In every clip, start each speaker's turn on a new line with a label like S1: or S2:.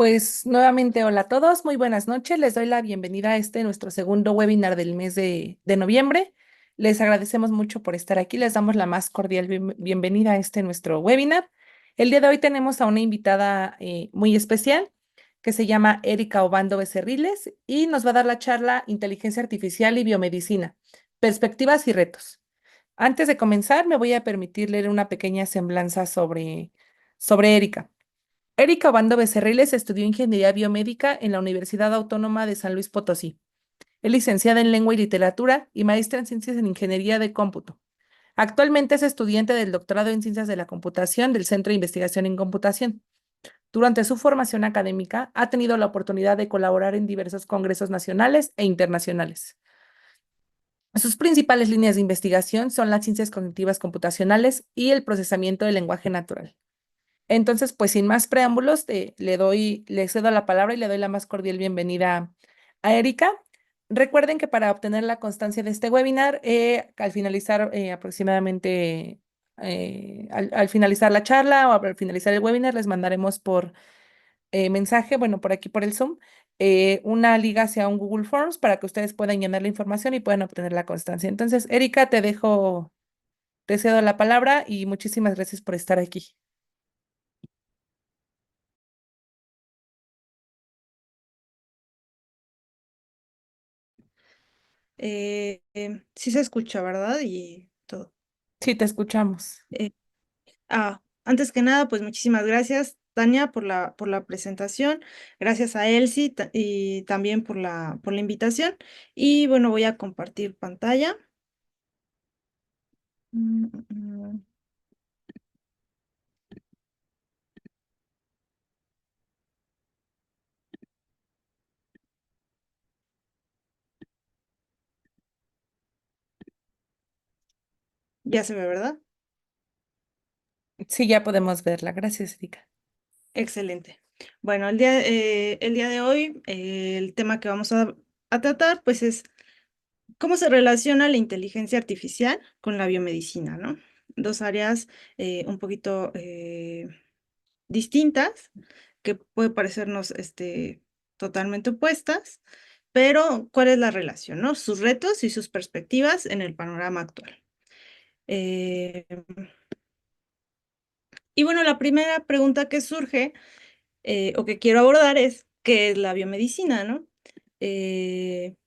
S1: Pues nuevamente, hola a todos, muy buenas noches. Les doy la bienvenida a nuestro segundo webinar del mes de noviembre. Les agradecemos mucho por estar aquí. Les damos la más cordial bienvenida a nuestro webinar. El día de hoy tenemos a una invitada muy especial que se llama Erika Obando Becerriles y nos va a dar la charla Inteligencia Artificial y Biomedicina, Perspectivas y Retos. Antes de comenzar, me voy a permitir leer una pequeña semblanza sobre Erika. Erika Obando Becerriles estudió Ingeniería Biomédica en la Universidad Autónoma de San Luis Potosí. Es licenciada en Lengua y Literatura y maestra en Ciencias en Ingeniería de Cómputo. Actualmente es estudiante del doctorado en Ciencias de la Computación del Centro de Investigación en Computación. Durante su formación académica, ha tenido la oportunidad de colaborar en diversos congresos nacionales e internacionales. Sus principales líneas de investigación son las ciencias cognitivas computacionales y el procesamiento del lenguaje natural. Entonces, pues sin más preámbulos, le cedo la palabra y le doy la más cordial bienvenida a Erika. Recuerden que para obtener la constancia de este webinar, al finalizar aproximadamente, al finalizar la charla o al finalizar el webinar, les mandaremos por mensaje, bueno, por aquí por el Zoom, una liga hacia un Google Forms para que ustedes puedan llenar la información y puedan obtener la constancia. Entonces, Erika, te cedo la palabra y muchísimas gracias por estar aquí.
S2: Sí se escucha, ¿verdad? Y todo.
S1: Sí, te escuchamos.
S2: Eh, Antes que nada, pues muchísimas gracias, Tania, por la presentación. Gracias a Elsie y también por la invitación. Y bueno, voy a compartir pantalla. Mm, mm, mm. Ya se ve, ¿verdad?
S1: Sí, ya podemos verla. Gracias, Erika.
S2: Excelente. Bueno, el día de hoy, el tema que vamos a tratar, pues es cómo se relaciona la inteligencia artificial con la biomedicina, ¿no? Dos áreas un poquito distintas, que puede parecernos totalmente opuestas, pero ¿cuál es la relación, no? Sus retos y sus perspectivas en el panorama actual. Eh, y bueno, la primera pregunta que surge o que quiero abordar es, ¿qué es la biomedicina, no?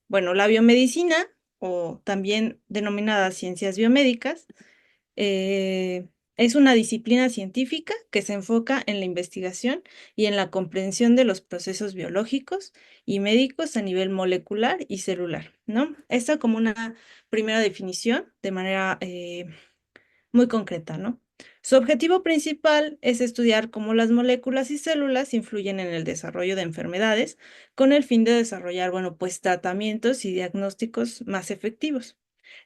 S2: Bueno, la biomedicina, o también denominada ciencias biomédicas, eh, es una disciplina científica que se enfoca en la investigación y en la comprensión de los procesos biológicos y médicos a nivel molecular y celular, ¿no? Esta como una primera definición de manera muy concreta, ¿no? Su objetivo principal es estudiar cómo las moléculas y células influyen en el desarrollo de enfermedades con el fin de desarrollar, bueno, pues tratamientos y diagnósticos más efectivos.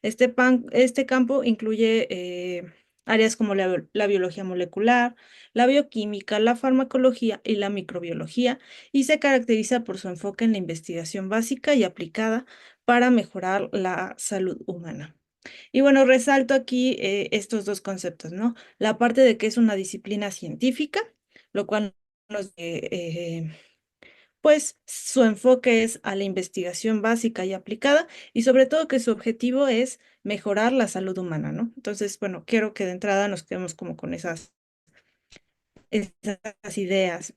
S2: Este campo incluye áreas como la biología molecular, la bioquímica, la farmacología y la microbiología, y se caracteriza por su enfoque en la investigación básica y aplicada para mejorar la salud humana. Y bueno, resalto aquí estos dos conceptos, ¿no? La parte de que es una disciplina científica, lo cual pues su enfoque es a la investigación básica y aplicada y sobre todo que su objetivo es mejorar la salud humana, ¿no? Entonces, bueno, quiero que de entrada nos quedemos como con esas ideas.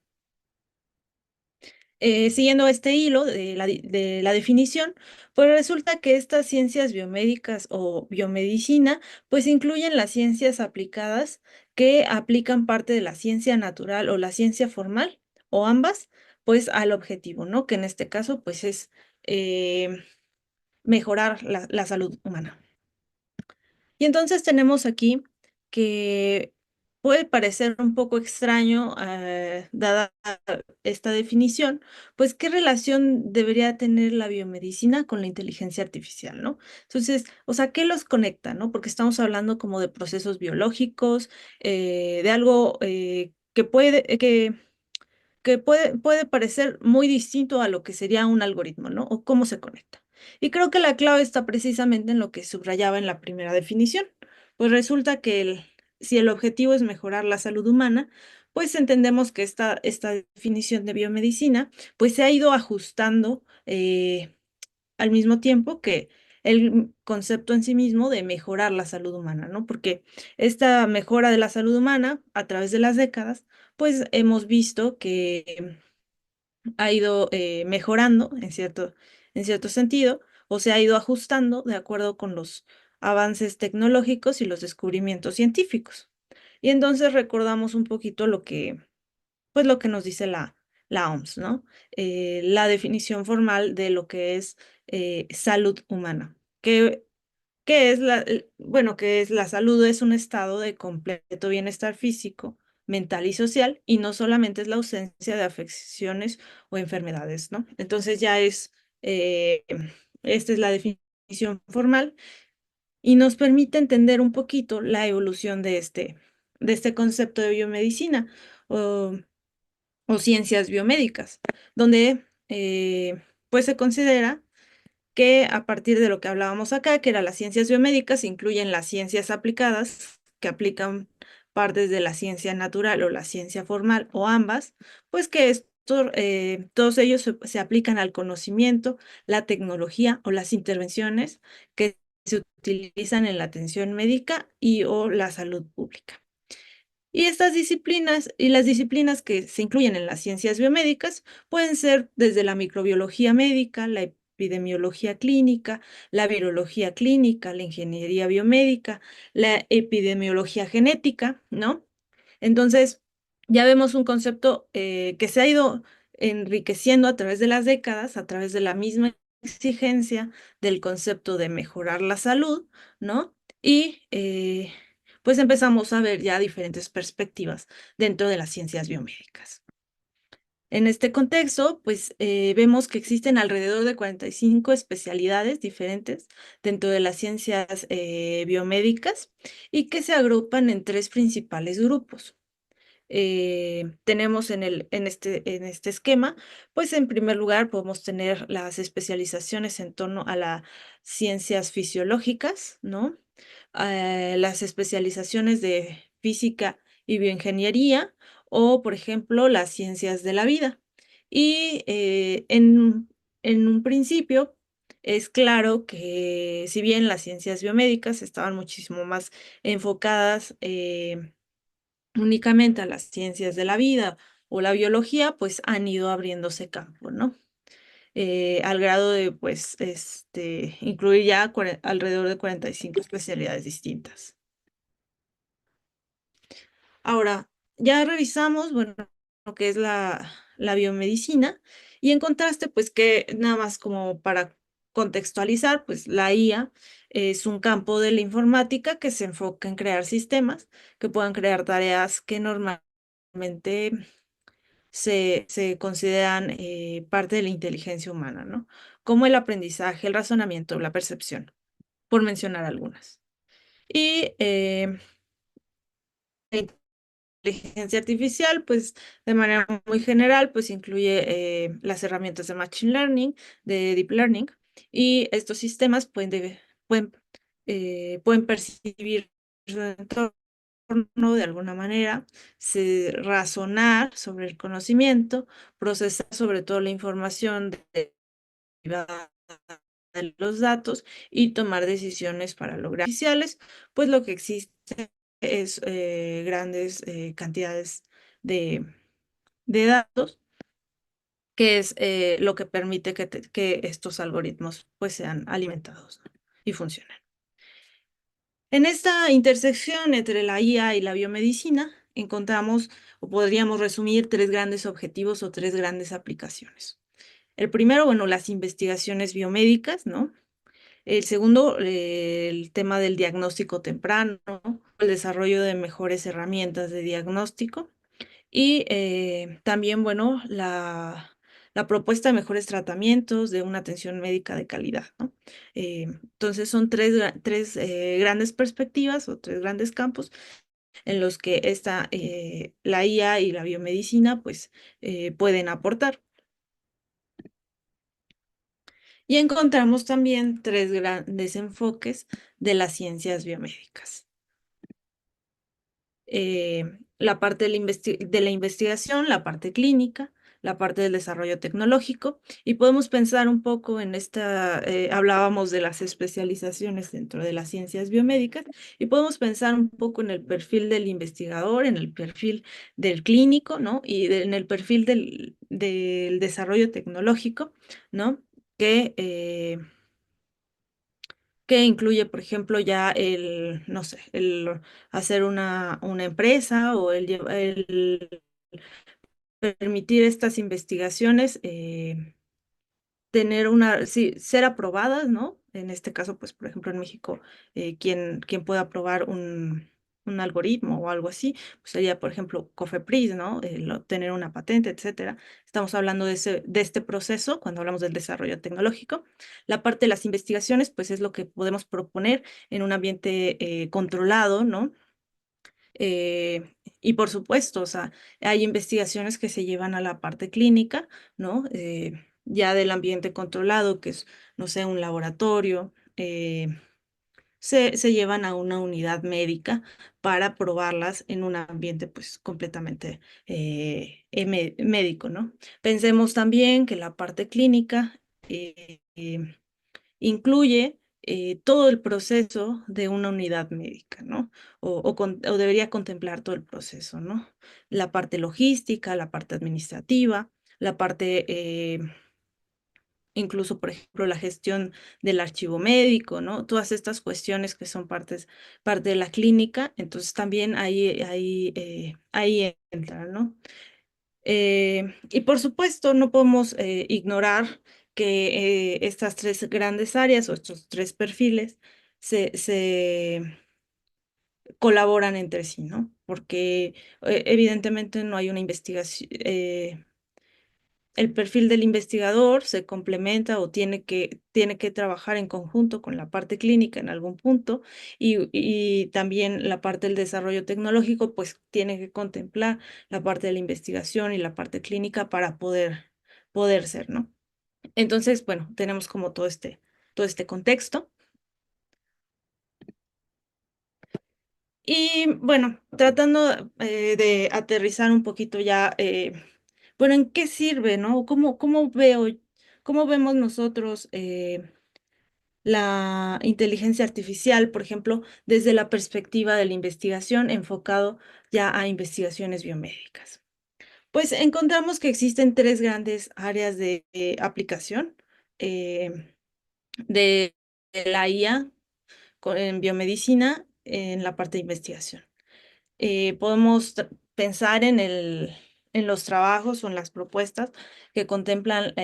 S2: Siguiendo este hilo de la definición, pues resulta que estas ciencias biomédicas o biomedicina, pues incluyen las ciencias aplicadas que aplican parte de la ciencia natural o la ciencia formal, o ambas, pues al objetivo, ¿no? Que en este caso, pues es eh, mejorar la salud humana. Y entonces tenemos aquí que puede parecer un poco extraño, dada esta definición, pues qué relación debería tener la biomedicina con la inteligencia artificial, ¿no? Entonces, o sea, ¿qué los conecta, no? Porque estamos hablando como de procesos biológicos, de algo que puede parecer muy distinto a lo que sería un algoritmo, ¿no? O cómo se conecta. Y creo que la clave está precisamente en lo que subrayaba en la primera definición. Pues resulta que si el objetivo es mejorar la salud humana, pues entendemos que esta definición de biomedicina pues se ha ido ajustando al mismo tiempo que el concepto en sí mismo de mejorar la salud humana, ¿no? Porque esta mejora de la salud humana a través de las décadas, pues hemos visto que ha ido mejorando en cierto sentido, o se ha ido ajustando de acuerdo con los avances tecnológicos y los descubrimientos científicos. Y entonces recordamos un poquito pues lo que nos dice la OMS, ¿no? La definición formal de lo que es salud humana, que es bueno, que es la salud es un estado de completo bienestar físico, mental y social, y no solamente es la ausencia de afecciones o enfermedades, ¿no? Entonces eh, esta es la definición formal y nos permite entender un poquito la evolución de este concepto de biomedicina o, o ciencias biomédicas, donde pues se considera que a partir de lo que hablábamos acá, que eran las ciencias biomédicas, incluyen las ciencias aplicadas, que aplican partes de la ciencia natural o la ciencia formal o ambas, pues que todos ellos se aplican al conocimiento, la tecnología o las intervenciones que se utilizan en la atención médica y o la salud pública. Y estas disciplinas y las disciplinas que se incluyen en las ciencias biomédicas pueden ser desde la microbiología médica, la epidemiología clínica, la virología clínica, la ingeniería biomédica, la epidemiología genética, ¿no? Entonces, ya vemos un concepto que se ha ido enriqueciendo a través de las décadas, a través de la misma exigencia del concepto de mejorar la salud, ¿no? Y pues empezamos a ver ya diferentes perspectivas dentro de las ciencias biomédicas. En este contexto, pues vemos que existen alrededor de 45 especialidades diferentes dentro de las ciencias biomédicas y que se agrupan en tres principales grupos. Tenemos en este esquema, pues en primer lugar podemos tener las especializaciones en torno a las ciencias fisiológicas, ¿no? Las especializaciones de física y bioingeniería o, por ejemplo, las ciencias de la vida. Y en un principio es claro que si bien las ciencias biomédicas estaban muchísimo más enfocadas únicamente a las ciencias de la vida o la biología, pues han ido abriéndose campo, ¿no? Al grado de, pues, incluir ya alrededor de 45 especialidades distintas. Ahora, ya revisamos, bueno, lo que es la biomedicina y en contraste, pues que nada más como para contextualizar, pues la IA es un campo de la informática que se enfoca en crear sistemas que puedan crear tareas que normalmente se consideran parte de la inteligencia humana, ¿no? Como el aprendizaje, el razonamiento, la percepción, por mencionar algunas. Y la inteligencia artificial, pues de manera muy general, pues incluye las herramientas de Machine Learning, de Deep Learning, y estos sistemas pueden, pueden percibir su entorno de alguna manera, razonar sobre el conocimiento, procesar sobre todo la información derivada de los datos y tomar decisiones para lograr oficiales, pues lo que existe es grandes cantidades de, de datos, que es lo que permite que estos algoritmos pues sean alimentados, ¿no? Y funcionen. En esta intersección entre la IA y la biomedicina encontramos o podríamos resumir tres grandes objetivos o tres grandes aplicaciones. El primero, bueno, las investigaciones biomédicas, ¿no? El segundo, el tema del diagnóstico temprano, el desarrollo de mejores herramientas de diagnóstico y también, bueno, la propuesta de mejores tratamientos, de una atención médica de calidad, ¿no? Entonces son tres grandes perspectivas o tres grandes campos en los que la IA y la biomedicina pues pueden aportar. Y encontramos también tres grandes enfoques de las ciencias biomédicas. la parte de la investigación, la parte clínica, la parte del desarrollo tecnológico, y podemos pensar un poco en hablábamos de las especializaciones dentro de las ciencias biomédicas, y podemos pensar un poco en el perfil del investigador, en el perfil del clínico, ¿no? En el perfil del desarrollo tecnológico, ¿no? Que, eh, que incluye, por ejemplo, ya no sé, el hacer una empresa o el permitir estas investigaciones, tener sí, ser aprobadas, ¿no? En este caso, pues, por ejemplo, en México, quien pueda aprobar un algoritmo o algo así, pues sería, por ejemplo, COFEPRIS, ¿no? El obtener una patente, etcétera. Estamos hablando de este proceso cuando hablamos del desarrollo tecnológico. La parte de las investigaciones, pues, es lo que podemos proponer en un ambiente controlado, ¿no? Y por supuesto, o sea, hay investigaciones que se llevan a la parte clínica, ¿no? Ya del ambiente controlado, que es, no sé, un laboratorio, se llevan a una unidad médica para probarlas en un ambiente, pues, completamente médico, ¿no? Pensemos también que la parte clínica incluye todo el proceso de una unidad médica, ¿no? O debería contemplar todo el proceso, ¿no? La parte logística, la parte administrativa, la parte, incluso, por ejemplo, la gestión del archivo médico, ¿no? Todas estas cuestiones que son parte de la clínica, entonces también ahí entran, ¿no? Y por supuesto, no podemos ignorar que estas tres grandes áreas o estos tres perfiles se colaboran entre sí, ¿no? Porque evidentemente no hay una investigación, el perfil del investigador se complementa o tiene que trabajar en conjunto con la parte clínica en algún punto y también la parte del desarrollo tecnológico, pues tiene que contemplar la parte de la investigación y la parte clínica para poder ser, ¿no? Entonces, bueno, tenemos como todo este contexto. Y bueno, tratando de aterrizar un poquito ya, bueno, ¿en qué sirve, no? Cómo vemos nosotros la inteligencia artificial, por ejemplo, desde la perspectiva de la investigación enfocado ya a investigaciones biomédicas? Pues encontramos que existen tres grandes áreas de aplicación eh, de la IA en biomedicina en la parte de investigación. Podemos pensar en los trabajos o en las propuestas que contemplan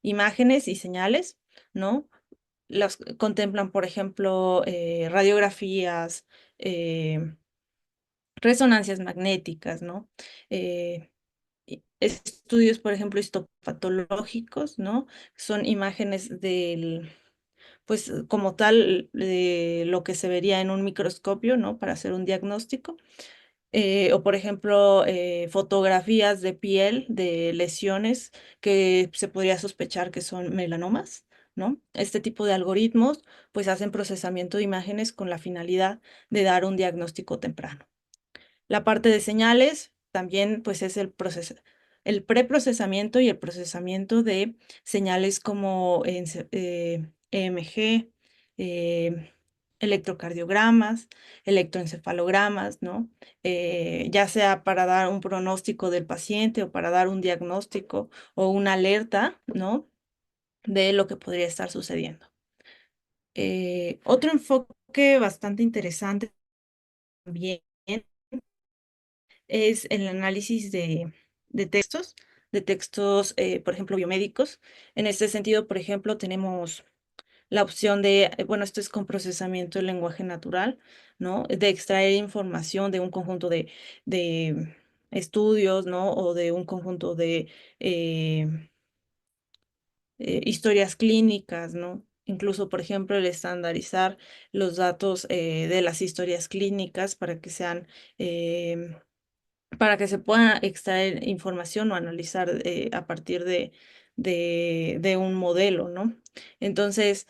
S2: imágenes y señales, ¿no? Las contemplan, por ejemplo, radiografías, resonancias magnéticas, ¿no? Estudios, por ejemplo, histopatológicos, ¿no? Son imágenes pues como tal, de lo que se vería en un microscopio, ¿no? Para hacer un diagnóstico. O por ejemplo, fotografías de piel de lesiones que se podría sospechar que son melanomas, ¿no? Este tipo de algoritmos pues hacen procesamiento de imágenes con la finalidad de dar un diagnóstico temprano. La parte de señales también pues es el preprocesamiento y el procesamiento de señales como EMG, eh, electrocardiogramas, electroencefalogramas, ¿no? Ya sea para dar un pronóstico del paciente o para dar un diagnóstico o una alerta, ¿no? De lo que podría estar sucediendo. Otro enfoque bastante interesante también es el análisis de textos, por ejemplo, biomédicos. En este sentido, por ejemplo, tenemos la opción bueno, esto es con procesamiento del lenguaje natural, ¿no? De extraer información de un conjunto de estudios, ¿no? O de un conjunto de historias clínicas, ¿no? Incluso, por ejemplo, el estandarizar los datos de las historias clínicas em, para que se pueda extraer información o analizar a partir de un modelo, ¿no? Entonces,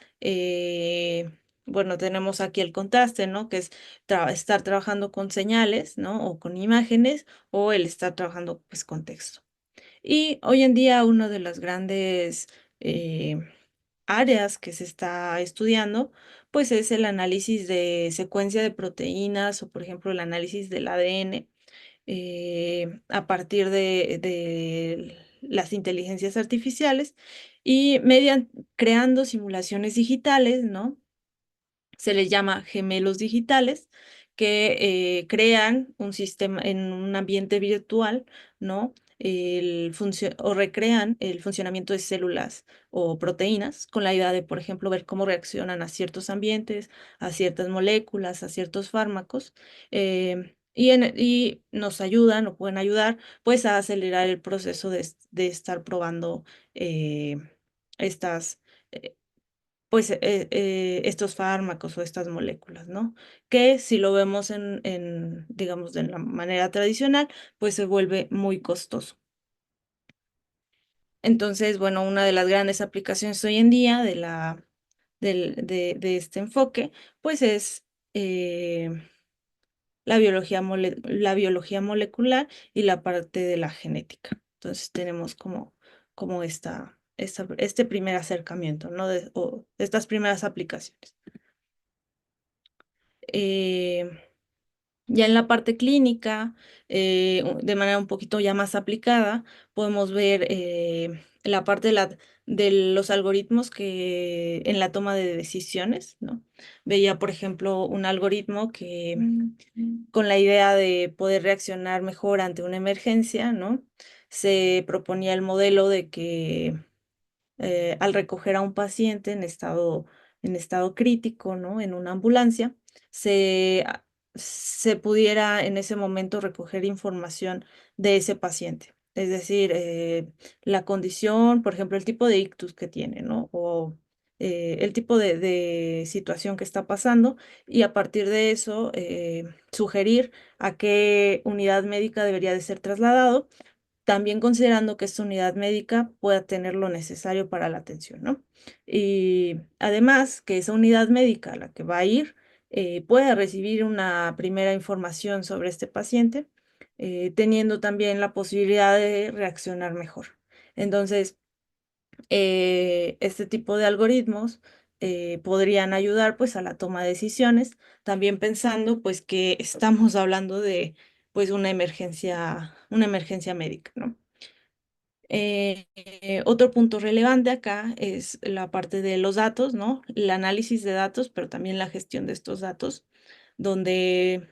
S2: bueno, tenemos aquí el contraste, ¿no? Que es estar trabajando con señales, ¿no? O con imágenes, o el estar trabajando pues con texto. Y hoy en día uno de las grandes eh, áreas que se está estudiando, pues es el análisis de secuencia de proteínas o, por ejemplo, el análisis del ADN a partir de las inteligencias artificiales y creando simulaciones digitales, ¿no? Se les llama gemelos digitales, que crean un sistema en un ambiente virtual, ¿no? O recrean el funcionamiento de células o proteínas con la idea de, por ejemplo, ver cómo reaccionan a ciertos ambientes, a ciertas moléculas, a ciertos fármacos, y nos ayudan o pueden ayudar pues a acelerar el proceso de estar probando eh, estas eh, pues estos fármacos o estas moléculas, ¿no? Que si lo vemos digamos, de la manera tradicional, pues se vuelve muy costoso. Entonces, bueno, una de las grandes aplicaciones hoy en día de este enfoque, pues es eh, la biología molecular y la parte de la genética. Entonces tenemos como este primer acercamiento, ¿no? O estas primeras aplicaciones. Eh, ya en la parte clínica, de manera un poquito ya más aplicada, podemos ver la parte de los algoritmos que en la toma de decisiones, ¿no? Veía, por ejemplo, un algoritmo que con la idea de poder reaccionar mejor ante una emergencia, ¿no? Se proponía el modelo de que al recoger a un paciente en estado crítico, ¿no? En una ambulancia, se pudiera en ese momento recoger información de ese paciente. Es decir, la condición, por ejemplo, el tipo de ictus que tiene, ¿no? O el tipo de situación que está pasando y a partir de eso sugerir a qué unidad médica debería de ser trasladado, también considerando que esta unidad médica pueda tener lo necesario para la atención, ¿no? Y además que esa unidad médica a la que va a ir pueda recibir una primera información sobre este paciente, teniendo también la posibilidad de reaccionar mejor. Entonces, este tipo de algoritmos podrían ayudar pues a la toma de decisiones, también pensando pues que estamos hablando de pues una emergencia médica, ¿no? Otro punto relevante acá es la parte de los datos, ¿no? El análisis de datos, pero también la gestión de estos datos, donde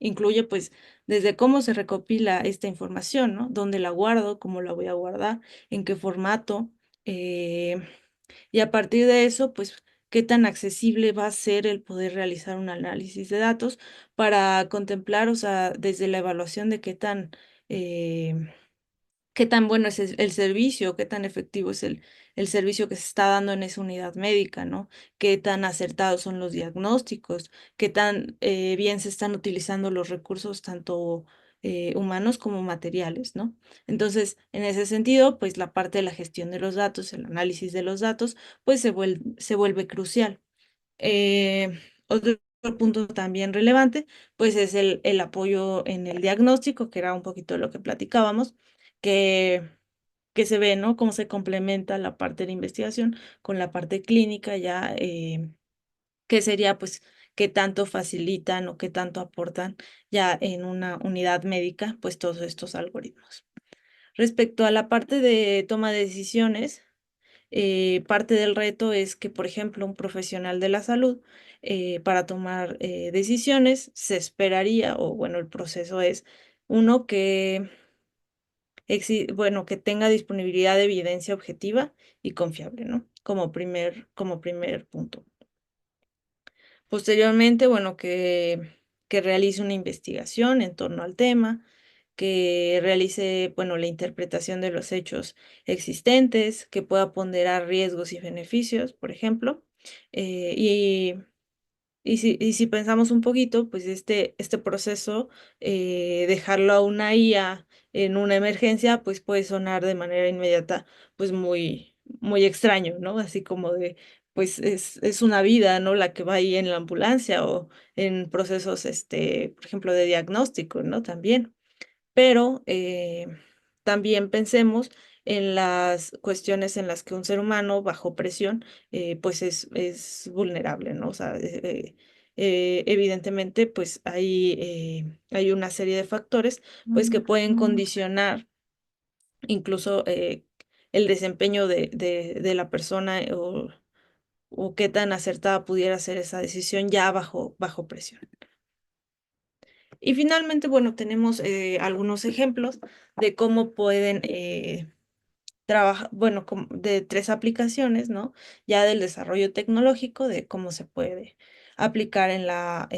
S2: incluye pues desde cómo se recopila esta información, ¿no? ¿Dónde la guardo? ¿Cómo la voy a guardar? ¿En qué formato? Eh, y a partir de eso, pues, ¿qué tan accesible va a ser el poder realizar un análisis de datos para contemplar, o sea, desde la evaluación de eh, qué tan bueno es el servicio, qué tan efectivo es el servicio que se está dando en esa unidad médica, ¿no? Qué tan acertados son los diagnósticos, qué tan bien se están utilizando los recursos, tanto humanos como materiales, ¿no? Entonces, en ese sentido, pues la parte de la gestión de los datos, el análisis de los datos, pues se vuelve crucial. Otro punto también relevante, pues es el apoyo en el diagnóstico, que era un poquito de lo que platicábamos, que, que se ve, ¿no? Cómo se complementa la parte de investigación con la parte clínica ya, que sería pues qué tanto facilitan o qué tanto aportan ya en una unidad médica, pues todos estos algoritmos. Respecto a la parte de toma de decisiones, parte del reto es que, por ejemplo, un profesional de la salud, para tomar decisiones, se esperaría, o bueno, el proceso es uno bueno, que tenga disponibilidad de evidencia objetiva y confiable, ¿no? Como primer punto. Posteriormente, bueno, que realice una investigación en torno al tema, que realice, bueno, la interpretación de los hechos existentes, que pueda ponderar riesgos y beneficios, por ejemplo. Eh, y, y si pensamos un poquito, pues este proceso, dejarlo a una IA en una emergencia, pues puede sonar de manera inmediata, pues muy extraño, ¿no? Así como de pues es una vida, ¿no? La que va ahí en la ambulancia o en procesos, por ejemplo, de diagnóstico, ¿no? También. Pero también pensemos en las cuestiones en las que un ser humano bajo presión, pues es vulnerable, ¿no? O sea, evidentemente, pues hay una serie de factores, pues que pueden condicionar incluso el desempeño de la persona o qué tan acertada pudiera ser esa decisión ya bajo presión. Y finalmente, bueno, tenemos algunos ejemplos de cómo pueden trabajar, bueno, de tres aplicaciones, ¿no? Ya del desarrollo tecnológico, de cómo se puede aplicar en la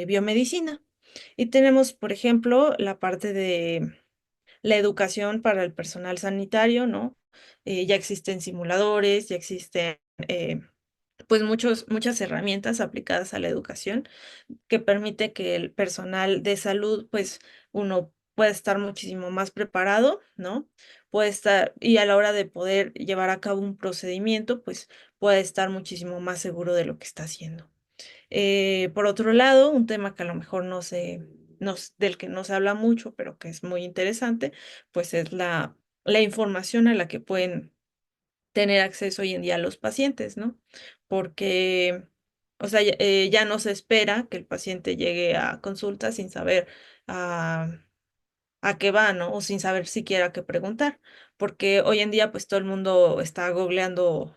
S2: biomedicina. Y tenemos, por ejemplo, la parte de la educación para el personal sanitario, ¿no? Ya existen simuladores, ya existen, pues, muchas herramientas aplicadas a la educación que permite que el personal de salud, pues uno puede estar muchísimo más preparado, ¿no? Puede estar, y a la hora de poder llevar a cabo un procedimiento, pues puede estar muchísimo más seguro de lo que está haciendo. Por otro lado, un tema que a lo mejor del que no se habla mucho, pero que es muy interesante, pues es la información a la que pueden tener acceso hoy en día los pacientes, ¿no? Porque, o sea, ya no se espera que el paciente llegue a consulta sin saber a, a qué va, ¿no? O sin saber siquiera qué preguntar, porque hoy en día pues todo el mundo está googleando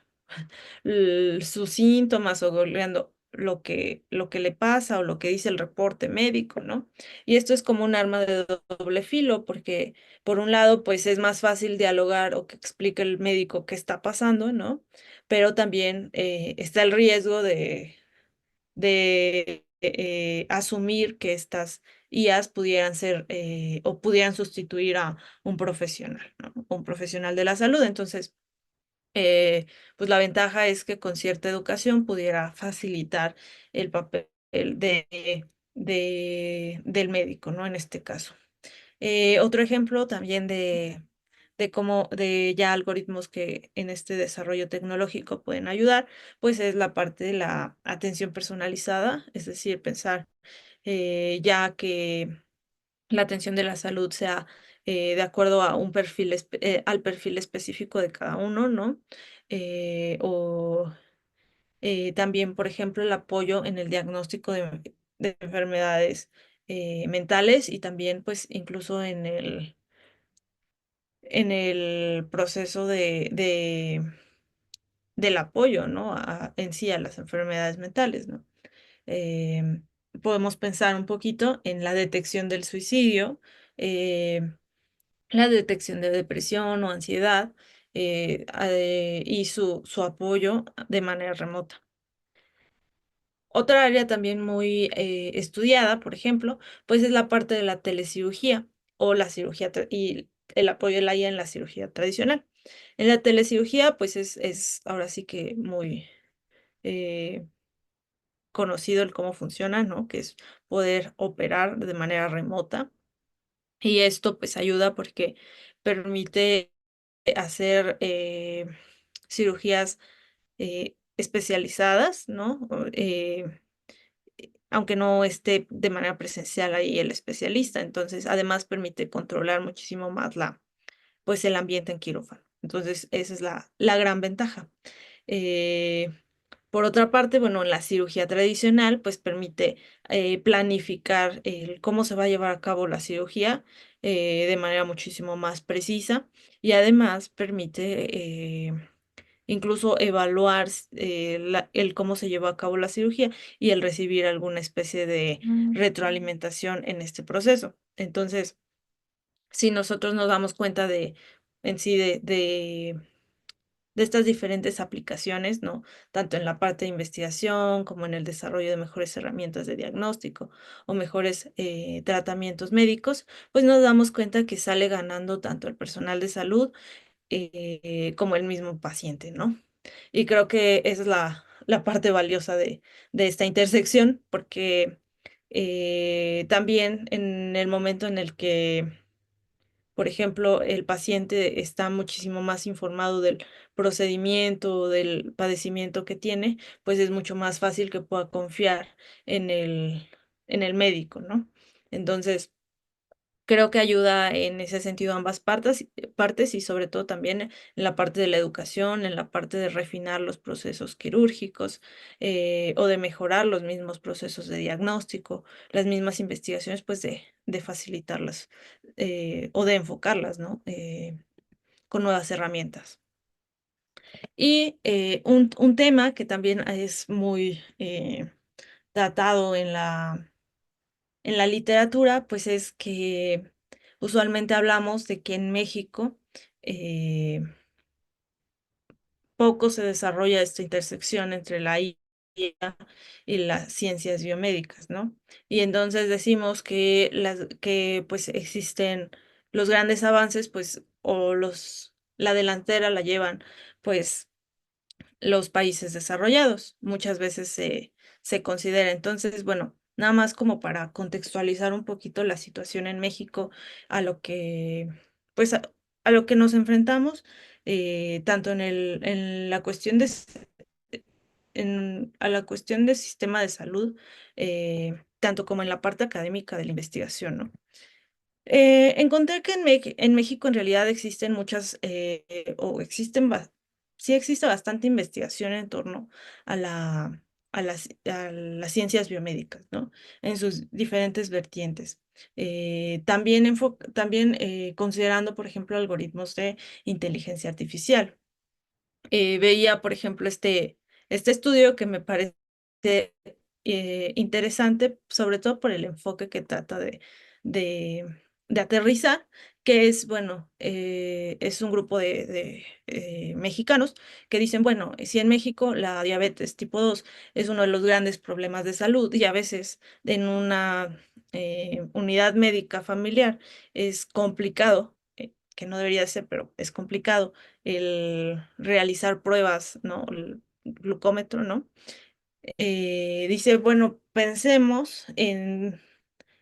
S2: sus síntomas o googleando lo que le pasa o lo que dice el reporte médico, ¿no? Y esto es como un arma de doble filo, porque por un lado, pues es más fácil dialogar o que explique el médico qué está pasando, ¿no? Pero también está el riesgo de asumir que estas IAs pudieran ser o pudieran sustituir a un profesional, ¿no? Un profesional de la salud. Entonces, pues la ventaja es que con cierta educación pudiera facilitar el papel del médico, ¿no? En este caso. Otro ejemplo también de cómo, de ya algoritmos que en este desarrollo tecnológico pueden ayudar, pues es la parte de la atención personalizada, es decir, pensar ya que la atención de la salud sea de acuerdo a un al perfil específico de cada uno, ¿no? O también, por ejemplo, el apoyo en el diagnóstico de enfermedades mentales y también, pues, incluso en el proceso del apoyo, ¿no? En sí a las enfermedades mentales, ¿no? Em, Podemos pensar un poquito en la detección del suicidio, eh, la detección de depresión o ansiedad y su apoyo de manera remota. Otra área también muy estudiada, por ejemplo, pues es la parte de la telecirugía o la cirugía y el apoyo de la IA en la cirugía tradicional. En la telecirugía, pues es ahora sí que muy eh, conocido el cómo funciona, ¿no? Que es poder operar de manera remota. Y esto pues ayuda porque permite hacer cirugías especializadas, ¿no? Aunque no esté de manera presencial ahí el especialista. Entonces, además permite controlar muchísimo más pues el ambiente en quirófano. Entonces, esa es la gran ventaja. Eh, por otra parte, bueno, en la cirugía tradicional, pues permite planificar cómo se va a llevar a cabo la cirugía de manera muchísimo más precisa y además permite incluso evaluar el cómo se llevó a cabo la cirugía y el recibir alguna especie de retroalimentación en este proceso. Entonces, si nosotros nos damos cuenta en sí de estas diferentes aplicaciones, ¿no? Tanto en la parte de investigación como en el desarrollo de mejores herramientas de diagnóstico o mejores tratamientos médicos, pues nos damos cuenta que sale ganando tanto el personal de salud como el mismo paciente, ¿no? Y creo que esa es la parte valiosa de esta intersección, porque también en el momento en el que por ejemplo, el paciente está muchísimo más informado del procedimiento o del padecimiento que tiene, pues es mucho más fácil que pueda confiar en el médico, ¿no? Entonces, creo que ayuda en ese sentido a ambas partes y sobre todo también en la parte de la educación, en la parte de refinar los procesos quirúrgicos, o de mejorar los mismos procesos de diagnóstico, las mismas investigaciones, pues de facilitarlas, o de enfocarlas, ¿no? Con nuevas herramientas. Y un tema que también es muy tratado en la literatura, pues es que usualmente hablamos de que en México eh, poco se desarrolla esta intersección entre la IA y las ciencias biomédicas, ¿no? Y entonces decimos que pues existen los grandes avances, pues, o la delantera la llevan, pues, los países desarrollados. Muchas veces se considera. Entonces, bueno, nada más como para contextualizar un poquito la situación en México a lo que, pues, a lo que nos enfrentamos, tanto en la cuestión a la cuestión del sistema de salud, tanto como en la parte académica de la investigación, ¿no? Encontré que en México en realidad existen muchas, o existen, sí existe bastante investigación en torno a las ciencias biomédicas, ¿no? En sus diferentes vertientes. También considerando, por ejemplo, algoritmos de inteligencia artificial. Veía, por ejemplo, este estudio que me parece interesante, sobre todo por el enfoque que trata de, de aterrizar, que es, bueno, es un grupo de mexicanos que dicen, bueno, si en México la diabetes tipo 2 es uno de los grandes problemas de salud y a veces en una unidad médica familiar es complicado, que no debería ser, pero es complicado el realizar pruebas, ¿no? El glucómetro, ¿no? Dice, bueno, pensemos en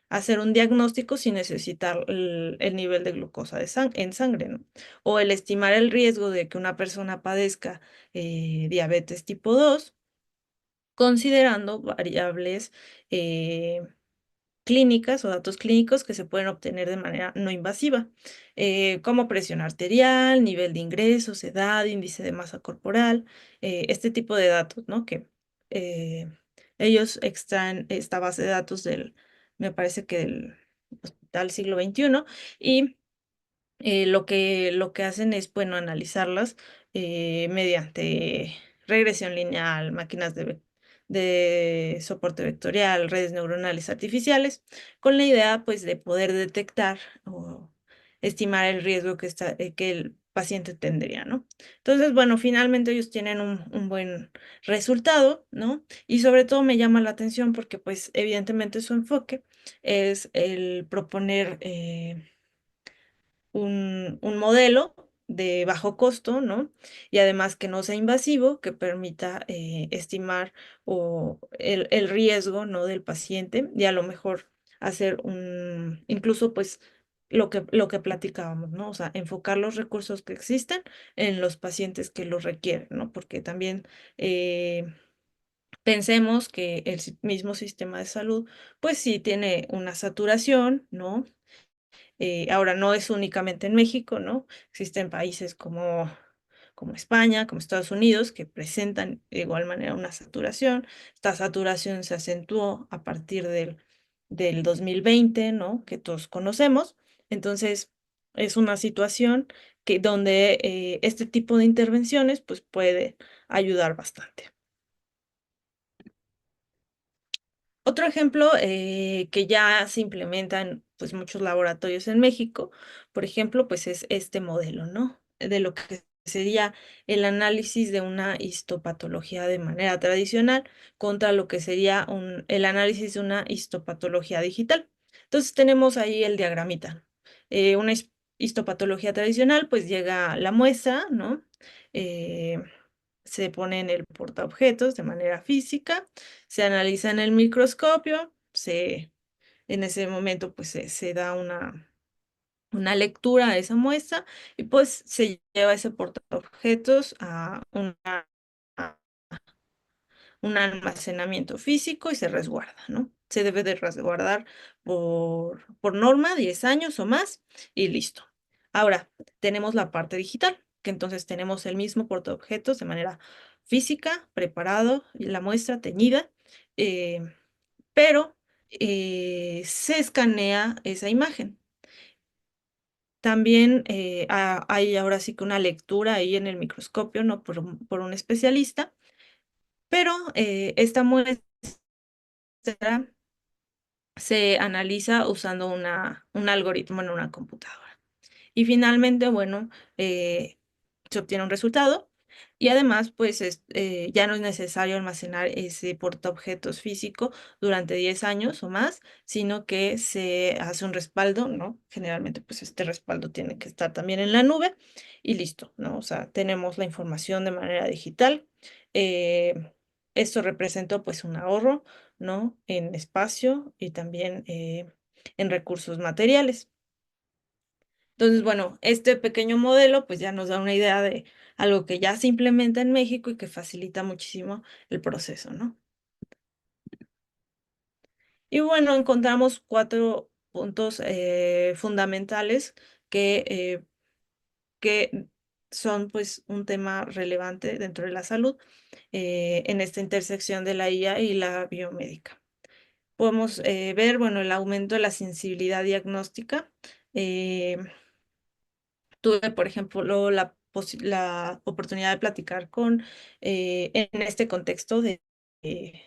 S2: hacer un diagnóstico sin necesitar el nivel de glucosa en sangre, ¿no? O el estimar el riesgo de que una persona padezca diabetes tipo 2 considerando variables eh, clínicas o datos clínicos que se pueden obtener de manera no invasiva, como presión arterial, nivel de ingresos, edad, índice de masa corporal, este tipo de datos, ¿no? Que eh, ellos extraen esta base de datos me parece que del Hospital Siglo XXI, y lo que hacen es, bueno, analizarlas mediante regresión lineal, máquinas de soporte vectorial, redes neuronales artificiales, con la idea, pues, de poder detectar o estimar el riesgo que el paciente tendría, ¿no? Entonces, bueno, finalmente ellos tienen un buen resultado, ¿no? Y sobre todo me llama la atención porque, pues, evidentemente su enfoque es el proponer un modelo de bajo costo, ¿no? Y además que no sea invasivo, que permita estimar el riesgo, ¿no? Del paciente y a lo mejor hacer incluso pues lo que platicábamos, ¿no? O sea, enfocar los recursos que existen en los pacientes que los requieren, ¿no? Porque también pensemos que el mismo sistema de salud, pues sí tiene una saturación, ¿no? Ahora no es únicamente en México, ¿no? Existen países como España, como Estados Unidos, que presentan de igual manera una saturación. Esta saturación se acentuó a partir del 2020, ¿no? Que todos conocemos. Entonces, es una situación donde este tipo de intervenciones pues puede ayudar bastante. Otro ejemplo que ya se implementa en pues, muchos laboratorios en México, por ejemplo, pues es este modelo, ¿no? De lo que sería el análisis de una histopatología de manera tradicional contra lo que sería el análisis de una histopatología digital. Entonces tenemos ahí el diagramita. Una histopatología tradicional, pues llega la muestra, ¿no? Eh, Se pone en el portaobjetos de manera física, se analiza en el microscopio, en ese momento pues se da una lectura a esa muestra y pues se lleva ese portaobjetos a un almacenamiento físico y se resguarda, ¿no? Se debe de resguardar por norma 10 años o más y listo. Ahora, tenemos la parte digital, que entonces tenemos el mismo portaobjetos de manera física, preparado, la muestra teñida, eh, pero se escanea esa imagen. También hay ahora sí que una lectura ahí en el microscopio, ¿no? Por un especialista, pero esta muestra se analiza usando un algoritmo en una computadora. Y finalmente, bueno, se obtiene un resultado y además, pues ya no es necesario almacenar ese portaobjetos físico durante 10 años o más, sino que se hace un respaldo, ¿no? Generalmente, pues este respaldo tiene que estar también en la nube y listo, ¿no? O sea, tenemos la información de manera digital. Eh, Esto representó pues un ahorro, ¿no? En espacio y también en recursos materiales. Entonces, bueno, este pequeño modelo pues ya nos da una idea de algo que ya se implementa en México y que facilita muchísimo el proceso, ¿no? Y bueno, encontramos cuatro puntos fundamentales que, que son pues un tema relevante dentro de la salud en esta intersección de la IA y la biomédica. Podemos ver, bueno, el aumento de la sensibilidad diagnóstica. eh, Tuve, por ejemplo, la oportunidad de platicar en este contexto de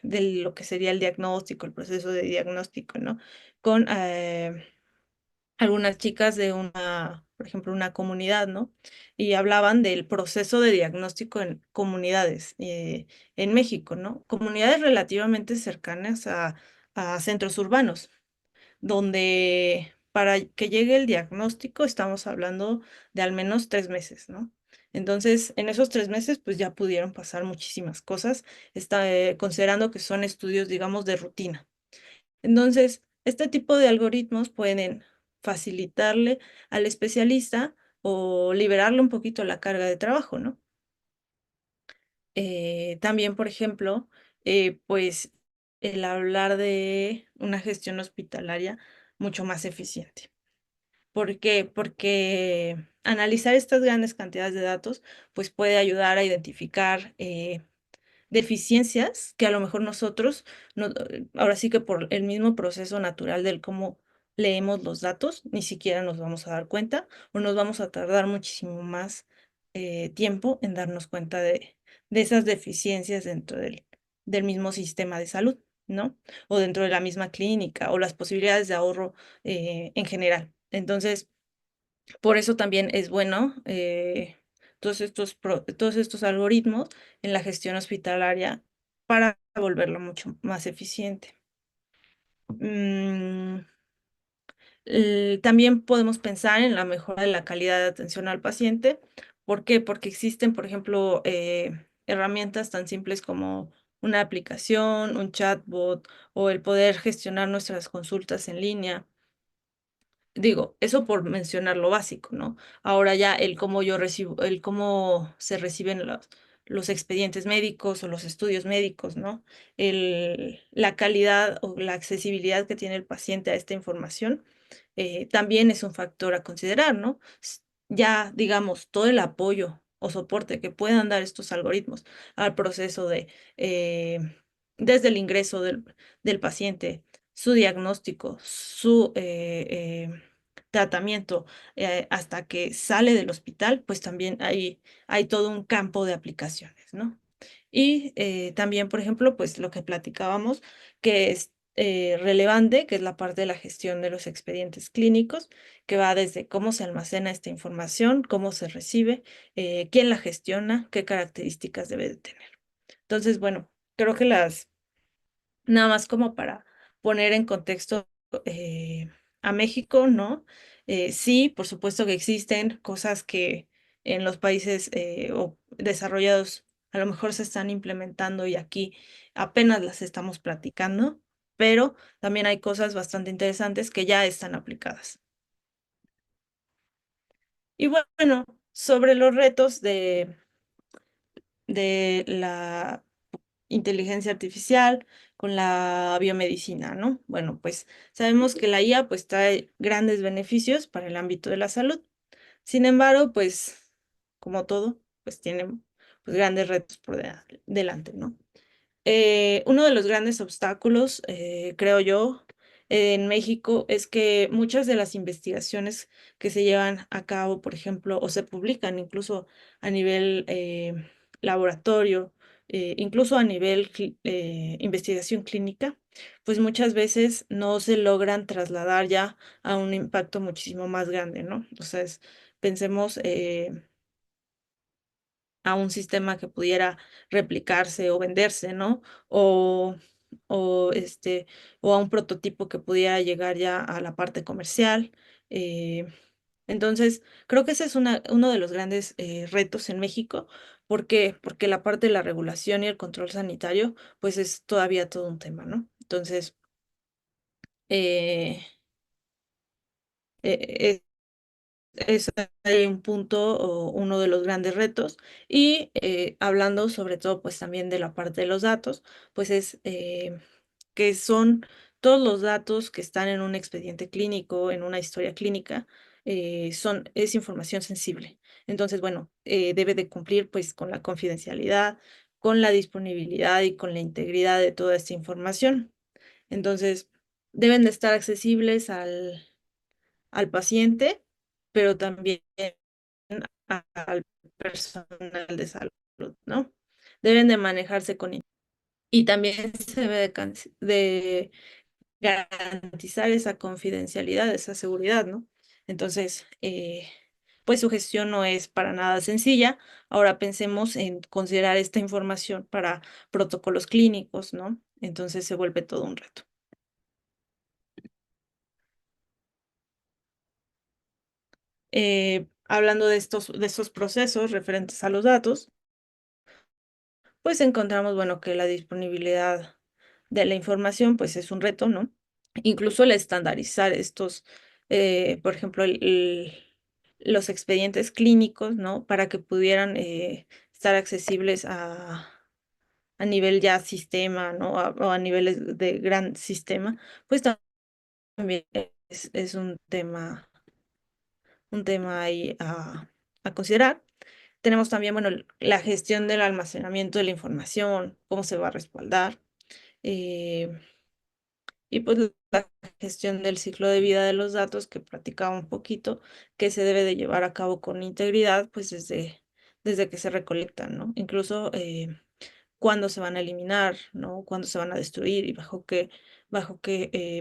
S2: lo que sería el diagnóstico, el proceso de diagnóstico, ¿no? Con algunas chicas de por ejemplo, una comunidad, ¿no? Y hablaban del proceso de diagnóstico en comunidades en México, ¿no? Comunidades relativamente cercanas a centros urbanos donde para que llegue el diagnóstico estamos hablando de al menos 3 meses, ¿no? Entonces, en esos 3 meses, pues ya pudieron pasar muchísimas cosas, considerando que son estudios, digamos, de rutina. Entonces, este tipo de algoritmos pueden facilitarle al especialista o liberarle un poquito la carga de trabajo, ¿no? También, por ejemplo, pues el hablar de una gestión hospitalaria mucho más eficiente. ¿Por qué? Porque analizar estas grandes cantidades de datos, pues puede ayudar a identificar deficiencias que a lo mejor nosotros, ahora sí que por el mismo proceso natural del cómo leemos los datos, ni siquiera nos vamos a dar cuenta o nos vamos a tardar muchísimo más tiempo en darnos cuenta de esas deficiencias dentro del mismo sistema de salud, ¿no? O dentro de la misma clínica o las posibilidades de ahorro en general. Entonces, por eso también es bueno todos estos algoritmos en la gestión hospitalaria para volverlo mucho más eficiente. Mm, También podemos pensar en la mejora de la calidad de atención al paciente. ¿Por qué? Porque existen, por ejemplo, herramientas tan simples como una aplicación, un chatbot o el poder gestionar nuestras consultas en línea. Digo, eso por mencionar lo básico, ¿no? Ahora ya el cómo se reciben los expedientes médicos o los estudios médicos, ¿no? La calidad o la accesibilidad que tiene el paciente a esta información también es un factor a considerar, ¿no? Ya, digamos, todo el apoyo o soporte que puedan dar estos algoritmos al proceso eh, desde el ingreso del paciente, su diagnóstico, su tratamiento hasta que sale del hospital, pues también hay todo un campo de aplicaciones, ¿no? Y también, por ejemplo, pues lo que platicábamos, que es relevante, que es la parte de la gestión de los expedientes clínicos, que va desde cómo se almacena esta información, cómo se recibe, quién la gestiona, qué características debe de tener. Entonces, bueno, creo que nada más como para poner en contexto a México, ¿no? Sí, por supuesto que existen cosas que en los países desarrollados a lo mejor se están implementando y aquí apenas las estamos platicando, pero también hay cosas bastante interesantes que ya están aplicadas. Y bueno, sobre los retos de la inteligencia artificial con la biomedicina, ¿no? Bueno, pues sabemos que la IA pues trae grandes beneficios para el ámbito de la salud. Sin embargo, pues como todo, pues tiene pues grandes retos por delante, ¿no? Uno de los grandes obstáculos, creo yo, en México es que muchas de las investigaciones que se llevan a cabo, por ejemplo, o se publican incluso a nivel laboratorio, incluso a nivel investigación clínica, pues muchas veces no se logran trasladar ya a un impacto muchísimo más grande, ¿no? O sea, pensemos a un sistema que pudiera replicarse o venderse, ¿no? O, o, este, o a un prototipo que pudiera llegar ya a la parte comercial. eh, entonces, creo que ese es uno de los grandes retos en México. ¿Por qué? Porque la parte de la regulación y el control sanitario, pues es todavía todo un tema, ¿no? Entonces, eh, eh, es ahí un punto o uno de los grandes retos. Y hablando sobre todo pues también de la parte de los datos, pues es que son todos los datos que están en un expediente clínico, en una historia clínica, es información sensible. Entonces, bueno, debe de cumplir pues con la confidencialidad, con la disponibilidad y con la integridad de toda esta información. Entonces, deben de estar accesibles al paciente, pero también al personal de salud, ¿no? Deben de manejarse y también se debe de garantizar esa confidencialidad, esa seguridad, ¿no? Entonces, pues su gestión no es para nada sencilla. Ahora pensemos en considerar esta información para protocolos clínicos, ¿no? Entonces se vuelve todo un reto. Hablando de estos procesos referentes a los datos, pues encontramos, bueno, que la disponibilidad de la información, pues es un reto, ¿no? Incluso el estandarizar estos, por ejemplo, los expedientes clínicos, ¿no? Para que pudieran estar accesibles a nivel ya sistema, ¿no? O a niveles de gran sistema, pues también es un tema ahí a considerar. Tenemos también, bueno, la gestión del almacenamiento de la información, cómo se va a respaldar, eh, y pues la gestión del ciclo de vida de los datos que platicaba un poquito, que se debe de llevar a cabo con integridad, pues desde que se recolectan, ¿no? Incluso cuándo se van a eliminar, ¿no? Cuándo se van a destruir y bajo qué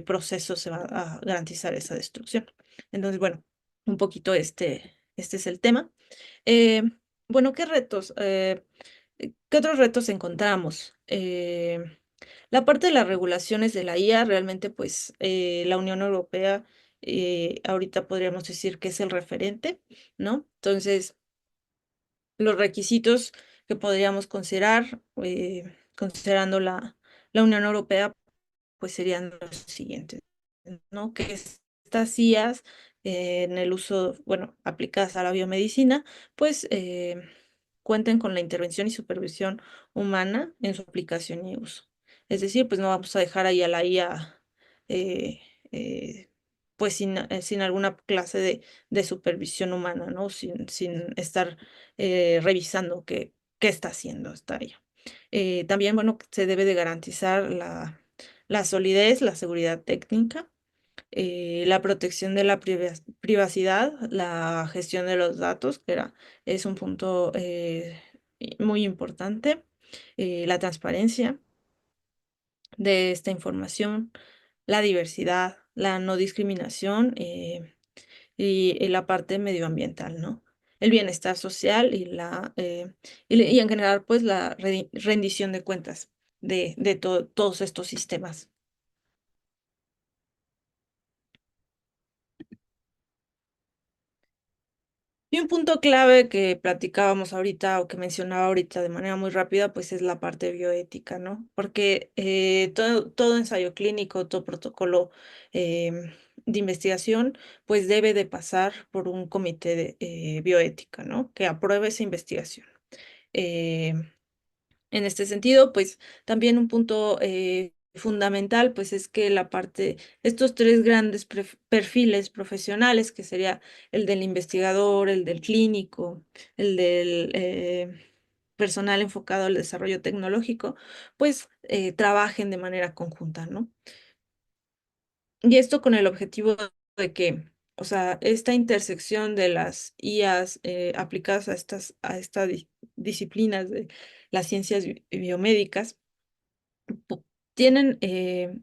S2: proceso se va a garantizar esa destrucción. Entonces, bueno, un poquito este es el tema. Eh, bueno, ¿qué retos? ¿Qué otros retos encontramos? La parte de las regulaciones de la IA, realmente, pues, la Unión Europea, ahorita podríamos decir que es el referente, ¿no? Entonces, los requisitos que podríamos considerar, considerando la Unión Europea, pues serían los siguientes, ¿no? Que estas IAs en el uso, bueno, aplicadas a la biomedicina, pues cuenten con la intervención y supervisión humana en su aplicación y uso. Es decir, pues no vamos a dejar ahí a la IA eh, eh, pues sin alguna clase de supervisión humana, ¿no? Sin estar revisando qué está haciendo esta IA. También, bueno, se debe de garantizar la solidez, la seguridad técnica, la protección de la privacidad, la gestión de los datos, es un punto muy importante, la transparencia de esta información, la diversidad, la no discriminación y la parte medioambiental, ¿no? El bienestar social y en general, pues la rendición de cuentas de todos estos sistemas. Y un punto clave que platicábamos ahorita o que mencionaba ahorita de manera muy rápida, pues es la parte bioética, ¿no? Porque todo ensayo clínico, todo protocolo de investigación, pues debe de pasar por un comité de bioética, ¿no? Que apruebe esa investigación. Eh, en este sentido, pues también un punto fundamental, pues es que estos tres grandes perfiles profesionales, que sería el del investigador, el del clínico, el del personal enfocado al desarrollo tecnológico, pues trabajen de manera conjunta, ¿no? Y esto con el objetivo de que, o sea, esta intersección de las IAs aplicadas a estas disciplinas de las ciencias biomédicas, pu- tienen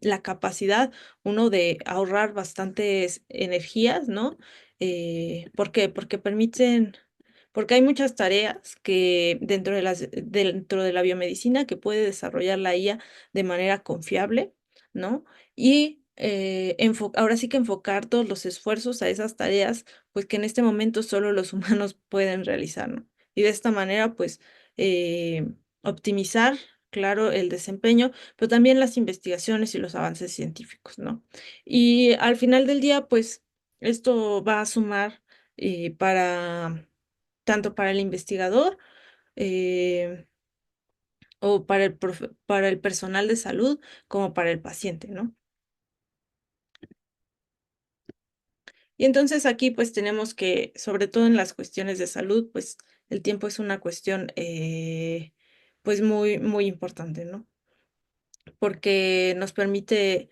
S2: la capacidad, uno, de ahorrar bastantes energías, ¿no? ¿Por qué? Porque hay muchas tareas que dentro de la biomedicina que puede desarrollar la IA de manera confiable, ¿no? Y ahora sí que enfocar todos los esfuerzos a esas tareas, pues que en este momento solo los humanos pueden realizar, ¿no? Y de esta manera, pues, optimizar, claro, el desempeño, pero también las investigaciones y los avances científicos, ¿no? Y al final del día, pues, esto va a sumar para tanto para el investigador eh, o para el personal de salud como para el paciente, ¿no? Y entonces aquí pues tenemos que, sobre todo en las cuestiones de salud, pues el tiempo es una cuestión pues muy, muy importante, ¿no? Porque nos permite,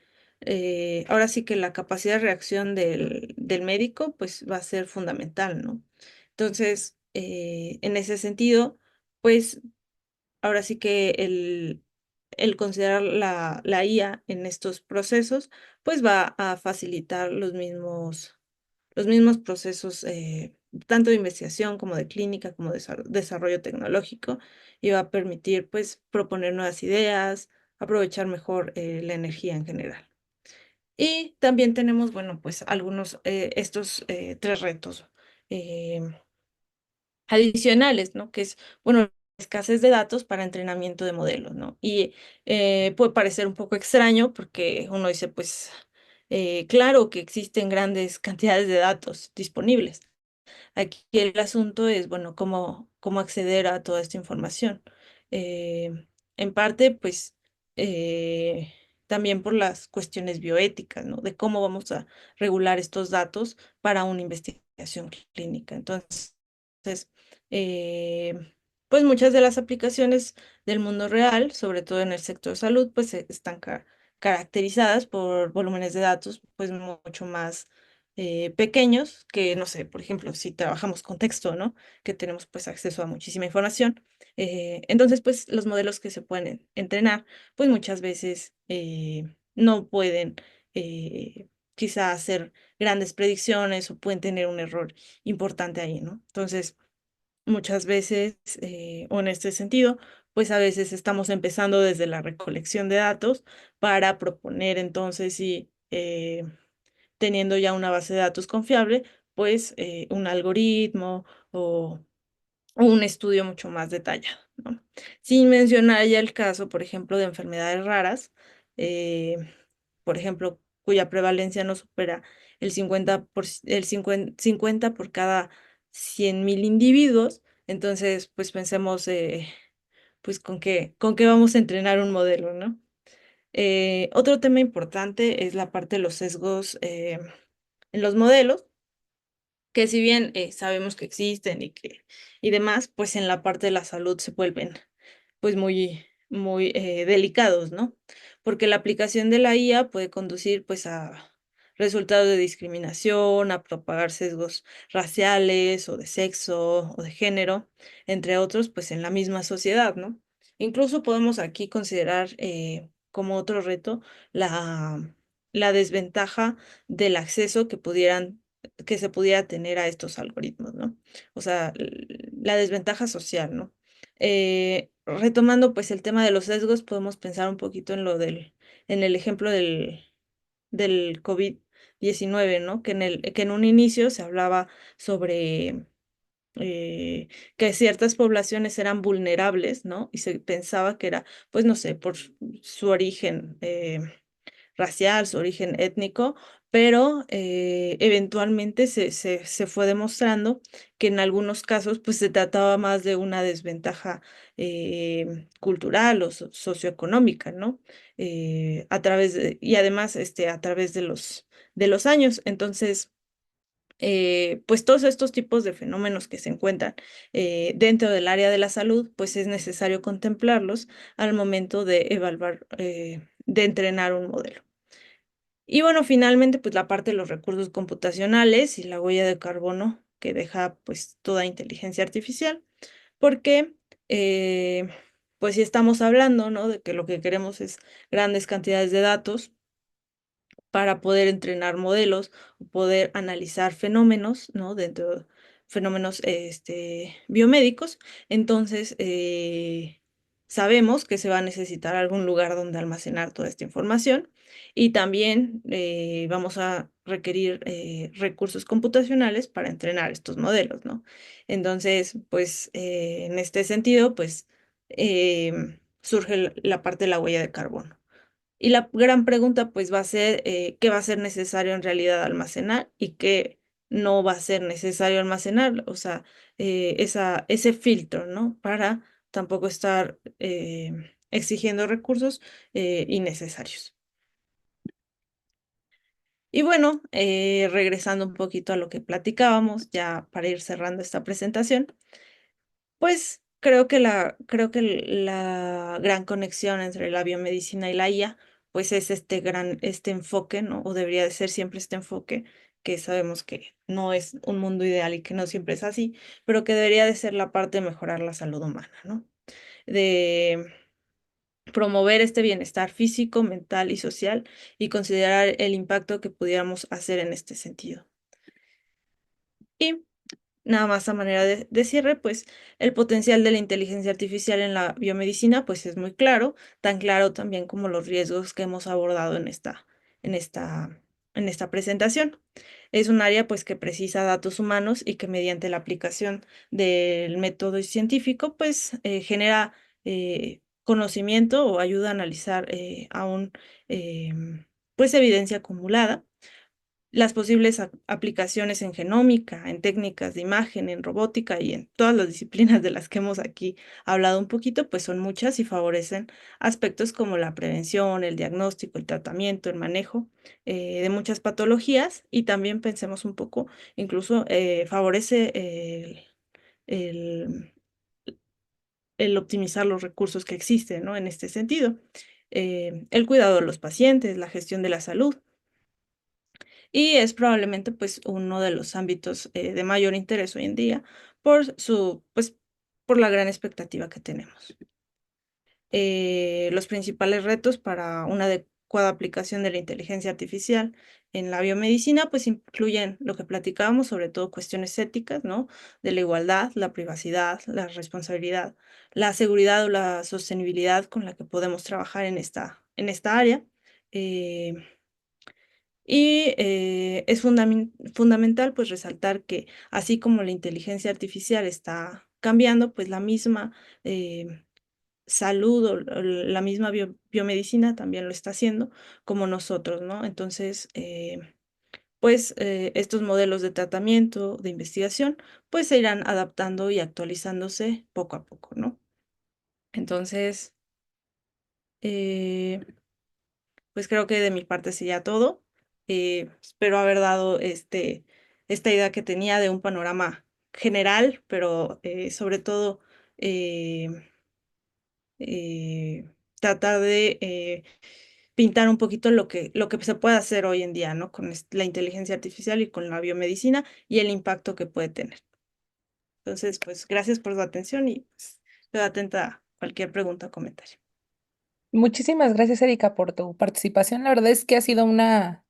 S2: ahora sí que la capacidad de reacción del médico pues va a ser fundamental, ¿no? Entonces, en ese sentido, pues ahora sí que el considerar la IA en estos procesos, pues va a facilitar los mismos procesos, tanto de investigación como de clínica, como de desarrollo tecnológico, y va a permitir, pues, proponer nuevas ideas, aprovechar mejor la energía en general. Y también tenemos, bueno, pues estos tres retos. eh, Adicionales, ¿no? Que es, bueno, escasez de datos para entrenamiento de modelos, ¿no? Y puede parecer un poco extraño porque uno dice, pues, claro que existen grandes cantidades de datos disponibles. Aquí el asunto es, bueno, cómo acceder a toda esta información. En parte, pues, eh, también por las cuestiones bioéticas, ¿no? De cómo vamos a regular estos datos para una investigación clínica. Entonces, eh, pues muchas de las aplicaciones del mundo real, sobre todo en el sector salud, pues están caracterizadas por volúmenes de datos, pues mucho más pequeños, que no sé, por ejemplo, si trabajamos con texto, ¿no? Que tenemos pues acceso a muchísima información. Entonces, pues los modelos que se pueden entrenar, pues muchas veces no pueden quizá hacer grandes predicciones o pueden tener un error importante ahí, ¿no? Entonces, muchas veces, o en este sentido, pues a veces estamos empezando desde la recolección de datos para proponer entonces y teniendo ya una base de datos confiable, pues un algoritmo o un estudio mucho más detallado, ¿no? Sin mencionar ya el caso, por ejemplo, de enfermedades raras, eh, por ejemplo, cuya prevalencia no supera el 50 por cada 100.000 individuos. Entonces, pues pensemos, pues con qué vamos a entrenar un modelo, ¿no? Otro tema importante es la parte de los sesgos en los modelos, que si bien sabemos que existen y demás, pues en la parte de la salud se vuelven pues muy, muy delicados, ¿no? Porque la aplicación de la IA puede conducir pues a resultados de discriminación, a propagar sesgos raciales o de sexo o de género, entre otros, pues en la misma sociedad, ¿no? Incluso podemos aquí considerar como otro reto la desventaja del acceso que se pudiera tener a estos algoritmos, ¿no? O sea, la desventaja social, ¿no? Retomando pues el tema de los sesgos, podemos pensar un poquito en el ejemplo del COVID-19, ¿no? Que en un inicio se hablaba sobre eh, que ciertas poblaciones eran vulnerables, ¿no? Y se pensaba que era, pues no sé, por su origen racial, su origen étnico, pero eventualmente se fue demostrando que en algunos casos pues se trataba más de una desventaja cultural o socioeconómica, ¿no? Y además a través de los años. Entonces, pues todos estos tipos de fenómenos que se encuentran dentro del área de la salud, pues es necesario contemplarlos al momento de evaluar, de entrenar un modelo. Y bueno, finalmente, pues la parte de los recursos computacionales y la huella de carbono que deja pues toda inteligencia artificial, porque pues si estamos hablando, ¿no? De que lo que queremos es grandes cantidades de datos para poder entrenar modelos, poder analizar fenómenos, ¿no? Dentro de fenómenos biomédicos. Entonces, sabemos que se va a necesitar algún lugar donde almacenar toda esta información y también vamos a requerir recursos computacionales para entrenar estos modelos, ¿no? Entonces, pues, en este sentido, pues, surge la parte de la huella de carbono. Y la gran pregunta pues va a ser qué va a ser necesario en realidad almacenar y qué no va a ser necesario almacenar, o sea, ese filtro, ¿no? Para tampoco estar exigiendo recursos innecesarios. Y bueno, regresando un poquito a lo que platicábamos, ya para ir cerrando esta presentación, pues creo que la gran conexión entre la biomedicina y la IA, pues es este enfoque, ¿no? O debería de ser siempre este enfoque, que sabemos que no es un mundo ideal y que no siempre es así, pero que debería de ser la parte de mejorar la salud humana, ¿no? De promover este bienestar físico, mental y social y considerar el impacto que pudiéramos hacer en este sentido. Y nada más a manera de cierre, pues el potencial de la inteligencia artificial en la biomedicina, pues es muy claro, tan claro también como los riesgos que hemos abordado en esta, en esta presentación. Es un área pues que precisa datos humanos y que mediante la aplicación del método científico, pues genera conocimiento o ayuda a analizar aún pues evidencia acumulada las posibles aplicaciones en genómica, en técnicas de imagen, en robótica y en todas las disciplinas de las que hemos aquí hablado un poquito, pues son muchas y favorecen aspectos como la prevención, el diagnóstico, el tratamiento, el manejo de muchas patologías y también pensemos un poco, incluso favorece el, el optimizar los recursos que existen, ¿no? En este sentido, el cuidado de los pacientes, la gestión de la salud y es probablemente pues uno de los ámbitos de mayor interés hoy en día pues por la gran expectativa que tenemos. Los principales retos para una adecuada aplicación de la inteligencia artificial en la biomedicina pues incluyen lo que platicábamos, sobre todo cuestiones éticas, ¿no? De la igualdad, la privacidad, la responsabilidad, la seguridad o la sostenibilidad con la que podemos trabajar en esta área. Eh, y es fundamental pues resaltar que así como la inteligencia artificial está cambiando, pues la misma salud o la misma biomedicina también lo está haciendo como nosotros, ¿no? Entonces, pues estos modelos de tratamiento, de investigación, pues se irán adaptando y actualizándose poco a poco, ¿no? Entonces, eh, pues creo que de mi parte sería todo. Espero haber dado esta idea que tenía de un panorama general, pero sobre todo eh, eh, tratar de pintar un poquito lo que se puede hacer hoy en día, ¿no? Con la inteligencia artificial y con la biomedicina y el impacto que puede tener. Entonces, pues gracias por su atención y pues, estoy atenta a cualquier pregunta o comentario.
S1: Muchísimas gracias, Erika, por tu participación. La verdad es que ha sido una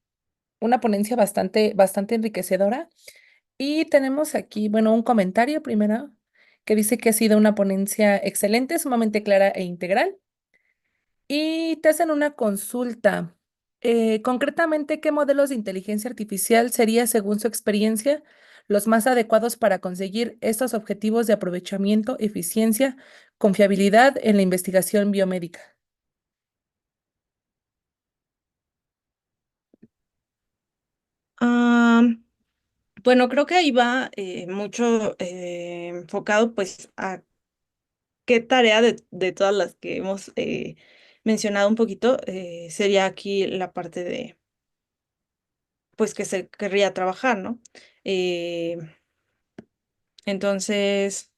S1: ponencia bastante enriquecedora. Y tenemos aquí, bueno, un comentario primero que dice que ha sido una ponencia excelente, sumamente clara e integral. Y te hacen una consulta. Concretamente, ¿qué modelos de inteligencia artificial sería, según su experiencia, los más adecuados para conseguir estos objetivos de aprovechamiento, eficiencia, confiabilidad en la investigación biomédica?
S2: Bueno, creo que ahí va mucho enfocado pues a qué tarea de todas las que hemos mencionado un poquito sería aquí la parte de pues que se querría trabajar, ¿no? Eh, entonces,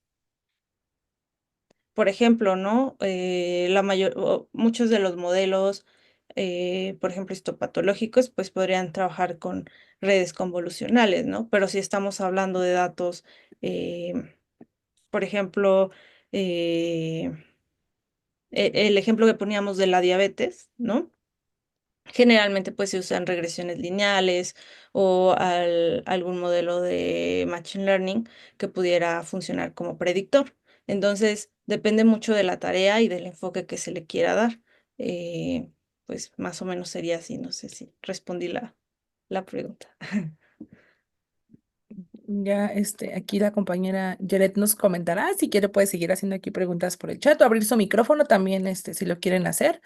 S2: por ejemplo, ¿no? Muchos de los modelos, por ejemplo, histopatológicos, pues podrían trabajar con redes convolucionales, ¿no? Pero si estamos hablando de datos, por ejemplo, eh, el ejemplo que poníamos de la diabetes, ¿no? Generalmente pues se usan regresiones lineales o algún modelo de Machine Learning que pudiera funcionar como predictor. Entonces, depende mucho de la tarea y del enfoque que se le quiera dar. Eh, pues más o menos sería así, no sé si respondí la pregunta.
S1: Ya, aquí la compañera Jared nos comentará. Si quiere, puede seguir haciendo aquí preguntas por el chat o abrir su micrófono también, si lo quieren hacer.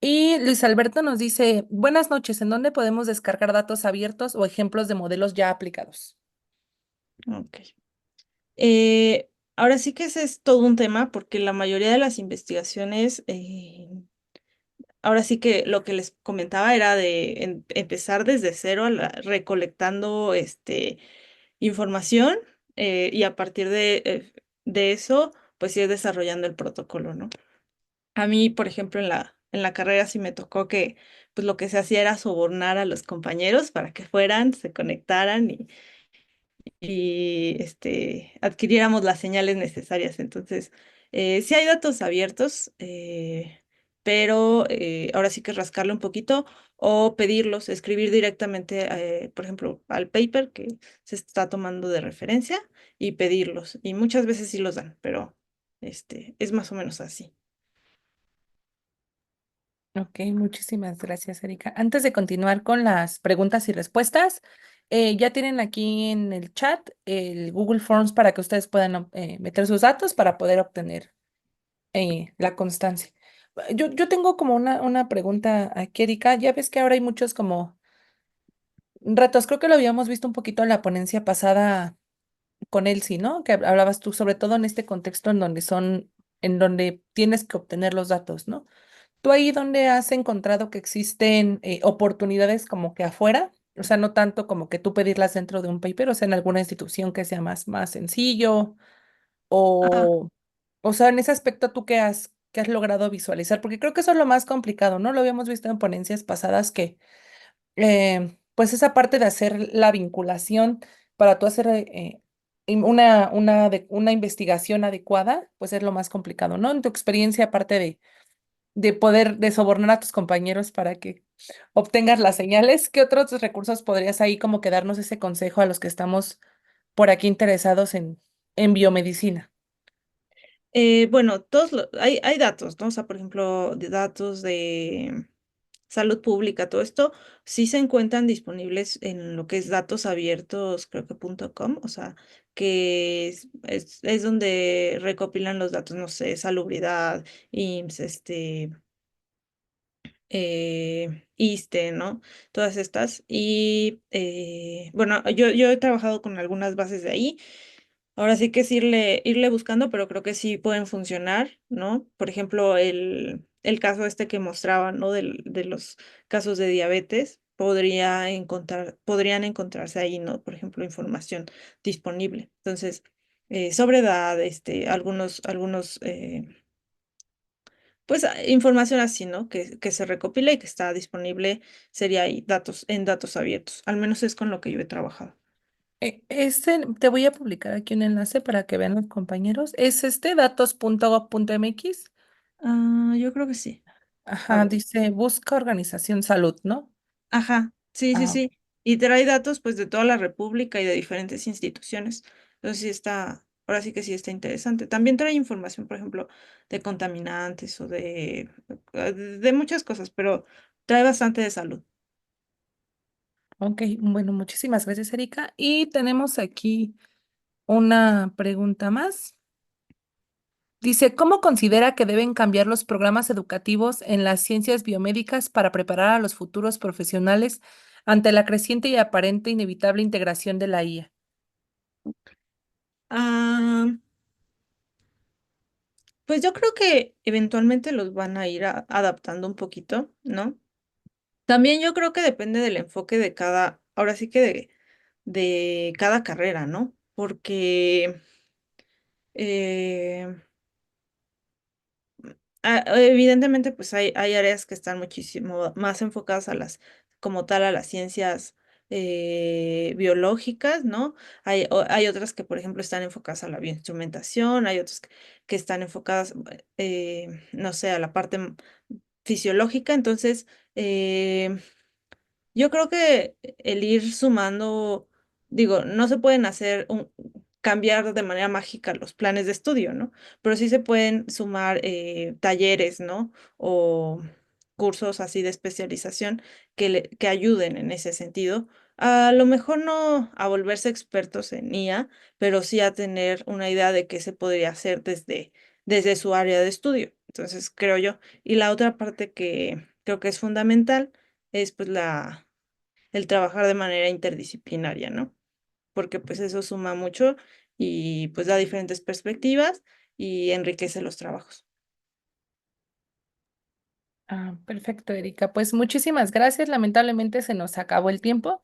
S1: Y Luis Alberto nos dice, buenas noches, ¿en dónde podemos descargar datos abiertos o ejemplos de modelos ya aplicados?
S2: Ok. Ahora sí que ese es todo un tema porque la mayoría de las investigaciones ahora sí que lo que les comentaba era de empezar desde cero recolectando información y a partir de eso, pues ir desarrollando el protocolo, ¿no? A mí, por ejemplo, en la carrera sí me tocó que pues lo que se hacía era sobornar a los compañeros para que fueran, se conectaran y adquiriéramos las señales necesarias. Entonces, sí hay datos abiertos, pero ahora sí que rascarle un poquito o pedirlos, escribir directamente, por ejemplo, al paper que se está tomando de referencia y pedirlos. Y muchas veces sí los dan, pero es más o menos así.
S1: Ok, muchísimas gracias, Erika. Antes de continuar con las preguntas y respuestas, ya tienen aquí en el chat el Google Forms para que ustedes puedan meter sus datos para poder obtener la constancia. Yo tengo como una pregunta aquí, Erika. Ya ves que ahora hay muchos como retos. Creo que lo habíamos visto un poquito en la ponencia pasada con Elsie, ¿no? Que hablabas tú, sobre todo en este contexto en donde tienes que obtener los datos, ¿no? ¿Tú ahí donde has encontrado que existen oportunidades como que afuera? O sea, no tanto como que tú pedirlas dentro de un paper, o sea, en alguna institución que sea más sencillo,
S2: Ah,
S1: o, o sea, en ese aspecto tú qué has logrado visualizar, porque creo que eso es lo más complicado, ¿no? Lo habíamos visto en ponencias pasadas que, pues esa parte de hacer la vinculación para tú hacer una investigación adecuada, pues es lo más complicado, ¿no? En tu experiencia, aparte de poder de sobornar a tus compañeros para que obtengas las señales. ¿Qué otros recursos podrías ahí como que darnos ese consejo a los que estamos por aquí interesados en biomedicina?
S2: bueno, hay datos, ¿no? O sea, por ejemplo, de datos de salud pública, todo esto sí se encuentran disponibles en lo que es datos abiertos, creo que .com, o sea, que es donde recopilan los datos, no sé, salubridad, IMSS, ISSSTE, ¿no? Todas estas. Y bueno, yo he trabajado con algunas bases de ahí. Ahora sí que es irle buscando, pero creo que sí pueden funcionar, ¿no? Por ejemplo, el caso este que mostraba, ¿no? De los casos de diabetes, podrían encontrarse ahí, ¿no? Por ejemplo, información disponible. Entonces, sobre edad, algunos pues información así, ¿no? Que se recopila y que está disponible, sería ahí, en datos abiertos. Al menos es con lo que yo he trabajado.
S1: Te voy a publicar aquí un enlace para que vean los compañeros. Es datos.gov.mx.
S2: Yo creo que sí. A
S1: Ajá,
S2: ver.
S1: dice busca organización salud, ¿no?
S2: Ajá, sí, sí,
S1: Ah,
S2: sí. Y trae datos pues de toda la República y de diferentes instituciones. Entonces sí está, ahora sí que sí está interesante. También trae información, por ejemplo, de contaminantes o de muchas cosas, pero trae bastante de salud.
S1: ok, bueno, muchísimas gracias, Erika. Y tenemos aquí una pregunta más. Dice, ¿cómo considera que deben cambiar los programas educativos en las ciencias biomédicas para preparar a los futuros profesionales ante la creciente y aparente inevitable integración de la IA?
S2: Ah, pues yo creo que eventualmente los van a ir adaptando un poquito, ¿no? También yo creo que depende del enfoque de cada, ahora sí que de cada carrera, ¿no? Porque eh, evidentemente pues hay áreas que están muchísimo más enfocadas a las, como tal, a las ciencias biológicas, ¿no? Hay otras que, por ejemplo, están enfocadas a la bioinstrumentación, hay otras que están enfocadas, no sé, a la parte fisiológica, entonces... eh, yo creo que el ir sumando, digo, no se pueden cambiar de manera mágica los planes de estudio, ¿no? Pero sí se pueden sumar talleres, ¿no? O cursos así de especialización que ayuden en ese sentido. A lo mejor no a volverse expertos en IA, pero sí a tener una idea de qué se podría hacer desde su área de estudio. Entonces, creo yo. Y la otra parte que creo que es fundamental es pues el trabajar de manera interdisciplinaria, ¿no? Porque pues eso suma mucho y pues da diferentes perspectivas y enriquece los trabajos.
S1: Perfecto, Erika. Pues muchísimas gracias. Lamentablemente se nos acabó el tiempo.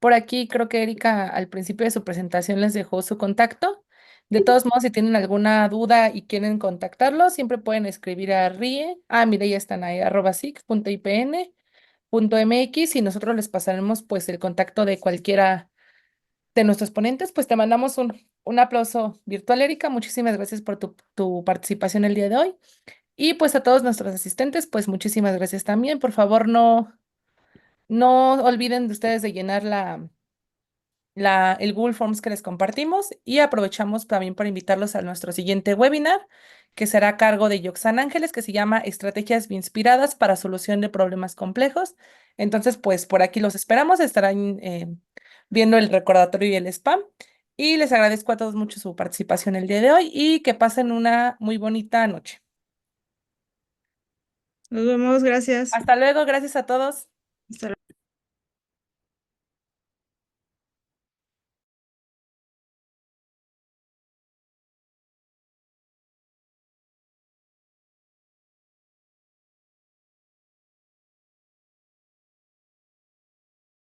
S1: Por aquí creo que Erika al principio de su presentación les dejó su contacto. De todos modos, si tienen alguna duda y quieren contactarlo, siempre pueden escribir a RIE. Mire, ya están ahí, @sic.ipn.mx y nosotros les pasaremos pues el contacto de cualquiera de nuestros ponentes. Pues te mandamos un aplauso virtual, Erika. Muchísimas gracias por tu participación el día de hoy. Y pues a todos nuestros asistentes, pues muchísimas gracias también. Por favor, no olviden de ustedes de llenar el Google Forms que les compartimos y aprovechamos también para invitarlos a nuestro siguiente webinar que será a cargo de Yoxan Ángeles, que se llama Estrategias Inspiradas para Solución de Problemas Complejos. Entonces, pues por aquí los esperamos, estarán viendo el recordatorio y el spam. Y les agradezco a todos mucho su participación el día de hoy y que pasen una muy bonita noche.
S2: Nos vemos, gracias.
S1: Hasta luego, gracias a todos.